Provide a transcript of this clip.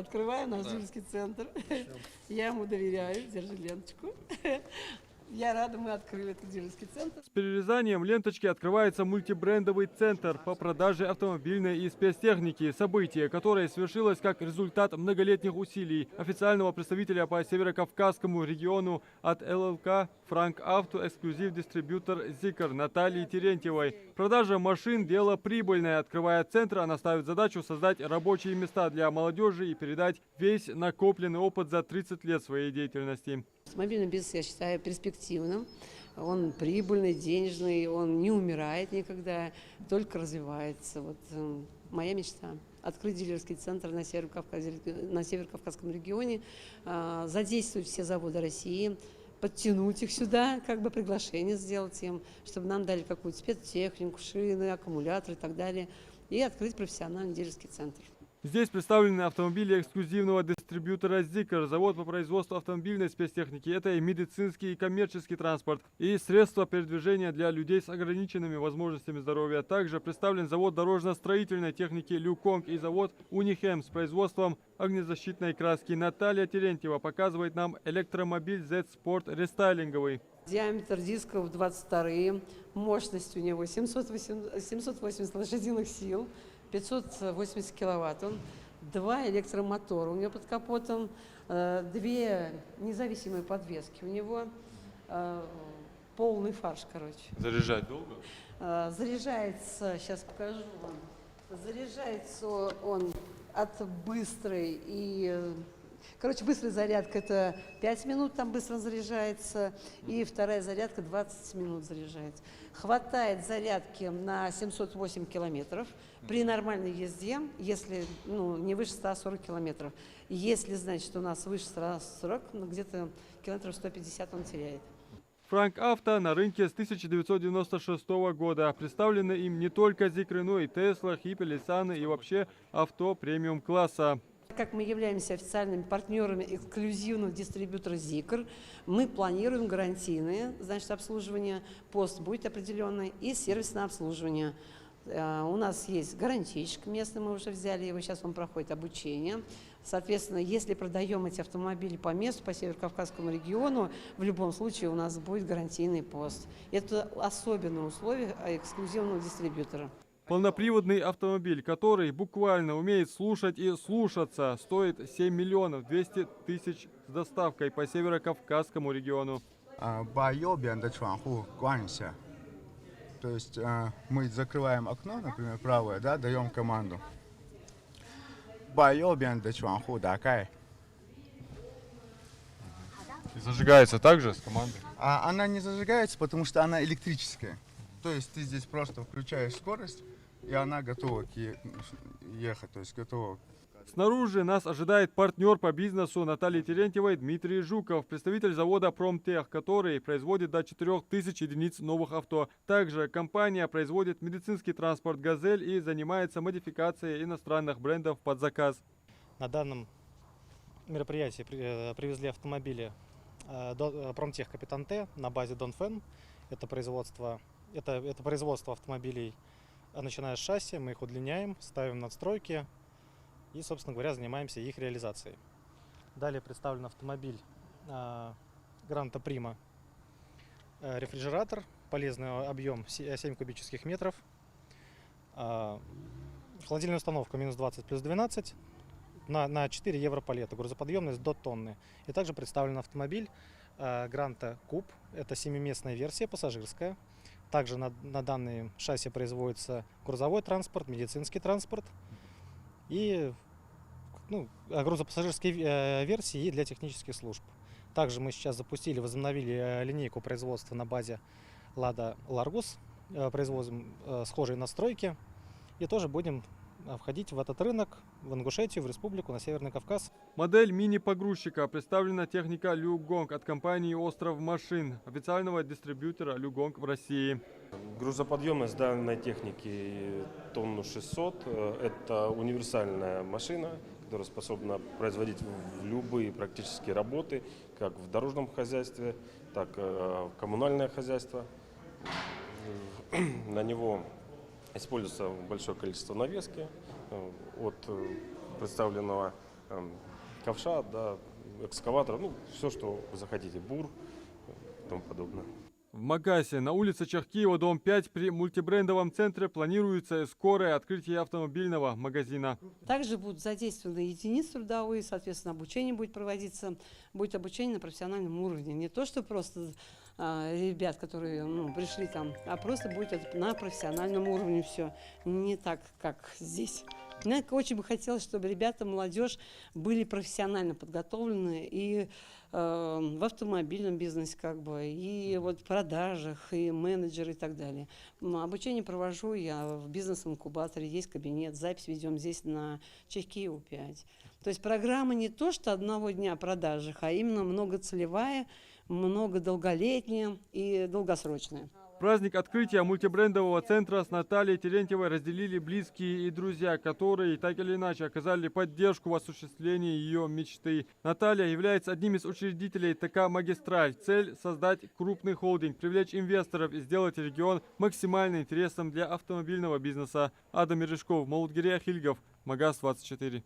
открываю наш дилерский центр. Я ему доверяю, держи ленточку. Я рада, мы открыли этот дилерский центр. С перерезанием ленточки открывается мультибрендовый центр по продаже автомобильной и спецтехники. Событие, которое свершилось как результат многолетних усилий официального представителя по северокавказскому региону от ЛЛК «Франк Авто» эксклюзив-дистрибьютор «Зикр» Натальи Терентьевой. Продажа машин – дело прибыльное. Открывая центр, она ставит задачу создать рабочие места для молодежи и передать весь накопленный опыт за 30 лет своей деятельности. Мобильный бизнес я считаю перспективным, он прибыльный, денежный, он не умирает никогда, только развивается. Вот моя мечта – открыть дилерский центр на Северокавказском регионе, задействовать все заводы России, подтянуть их сюда, как бы приглашение сделать им, чтобы нам дали какую-то спецтехнику, шины, аккумуляторы и так далее, и открыть профессиональный дилерский центр. Здесь представлены автомобили эксклюзивного дистрибьютора «Зикр», завод по производству автомобильной спецтехники. Это и медицинский, и коммерческий транспорт, и средства передвижения для людей с ограниченными возможностями здоровья. Также представлен завод дорожно-строительной техники «Люконг» и завод «Унихем» с производством огнезащитной краски. Наталья Терентьева показывает нам электромобиль Z-Sport рестайлинговый. Диаметр дисков 22, мощность у него 780 лошадиных сил, 580 киловатт. Он 2 электромотора у него под капотом, 2 независимые подвески. У него полный фарш, короче. Заряжать долго? Заряжается, сейчас покажу вам. Заряжается он от быстрой и... Короче, быстрая зарядка – это 5 минут, там быстро заряжается, и вторая зарядка 20 минут заряжается. Хватает зарядки на 708 километров при нормальной езде, если не выше 140 километров. Если, значит, у нас выше 140, где-то километров 150 он теряет. «Франк Авто» на рынке с 1996 года. Представлены им не только «Зикры», но и «Тесла», «Хиппи», «Лисаны» и вообще авто премиум-класса. Как мы являемся официальными партнерами эксклюзивного дистрибьютора «Зикр», мы планируем гарантийное, значит, обслуживание, пост будет определенный, и сервисное обслуживание. У нас есть гарантийщик местный, мы уже взяли его, сейчас он проходит обучение. Соответственно, если продаем эти автомобили по месту, по Северокавказскому региону, в любом случае у нас будет гарантийный пост. Это особенное условие эксклюзивного дистрибьютора. Полноприводный автомобиль, который буквально умеет слушать и слушаться, стоит 7 миллионов 200 тысяч с доставкой по Северокавказскому региону. То есть мы закрываем окно, например, правое, да, даем команду. И зажигается также с командой? Она не зажигается, потому что она электрическая. То есть ты здесь просто включаешь скорость, и она готова ехать, то есть готова. Снаружи нас ожидает партнер по бизнесу Натальи Терентьевой Дмитрий Жуков, представитель завода «Промтех», который производит до 4000 единиц новых авто. Также компания производит медицинский транспорт «Газель» и занимается модификацией иностранных брендов под заказ. На данном мероприятии привезли автомобили «Промтех Капитан Т» на базе Донфен. Это производство автомобилей, начиная с шасси, мы их удлиняем, ставим надстройки и, собственно говоря, занимаемся их реализацией. Далее представлен автомобиль Гранта Прима, рефрижератор, полезный объем 7 кубических метров, холодильная установка минус 20 плюс 12 на 4 евро по лету, грузоподъемность до тонны. И также представлен автомобиль Гранта Куб, это 7-местная версия, пассажирская. Также на данной шасси производится грузовой транспорт, медицинский транспорт и грузопассажирские версии и для технических служб. Также мы сейчас возобновили линейку производства на базе Lada Largus, производим схожие настройки и тоже будем входить в этот рынок, в Ингушетию, в республику, на Северный Кавказ. Модель мини-погрузчика представлена техника Люгонг от компании «Остров машин», официального дистрибьютора Люгонг в России. Грузоподъемность данной техники тонну 600. Это универсальная машина, которая способна производить любые практические работы, как в дорожном хозяйстве, так и в коммунальное хозяйство. На него используется большое количество навески от представленного ковша, да, экскаватор, ну, все, что вы захотите, бур и тому подобное. В Магасе на улице Чахкиева, дом 5, при мультибрендовом центре планируется скорое открытие автомобильного магазина. Также будут задействованы единицы трудовые, соответственно, обучение будет проводиться, будет обучение на профессиональном уровне. Не то, что просто ребят, которые пришли там, а просто будет это на профессиональном уровне все. Не так, как здесь. Мне очень бы хотелось, чтобы ребята, молодежь были профессионально подготовлены и в автомобильном бизнесе, и вот в продажах, и менеджеры и так далее. Обучение провожу я в бизнес-инкубаторе, есть кабинет, запись ведем здесь на Чехкиеву 5. То есть программа не то, что одного дня о продажах, а именно многоцелевая, многодолголетняя и долгосрочная. Праздник открытия мультибрендового центра с Натальей Терентьевой разделили близкие и друзья, которые так или иначе оказали поддержку в осуществлении ее мечты. Наталья является одним из учредителей ТК «Магистраль». Цель – создать крупный холдинг, привлечь инвесторов и сделать регион максимально интересным для автомобильного бизнеса. Адам Мережков, Молодгирей Ахильгов, Магаз 24.